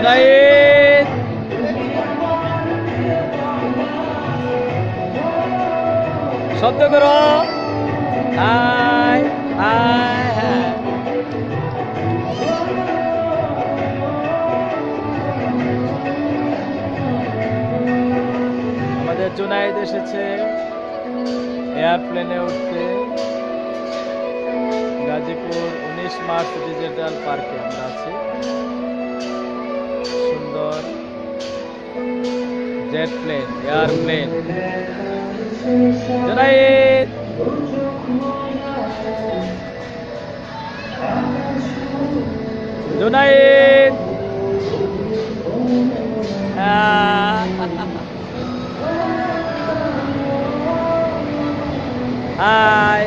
জুনাইদ শব্দ করো high high high আমাদের জুনাইদ এসেছে এয়ারপ্লেনে উঠতে গাজীপুর 19 মার্চ ডিজিটাল পার্কে আমরা আছি সুন্দর jet plane airplane Junaid Junaid high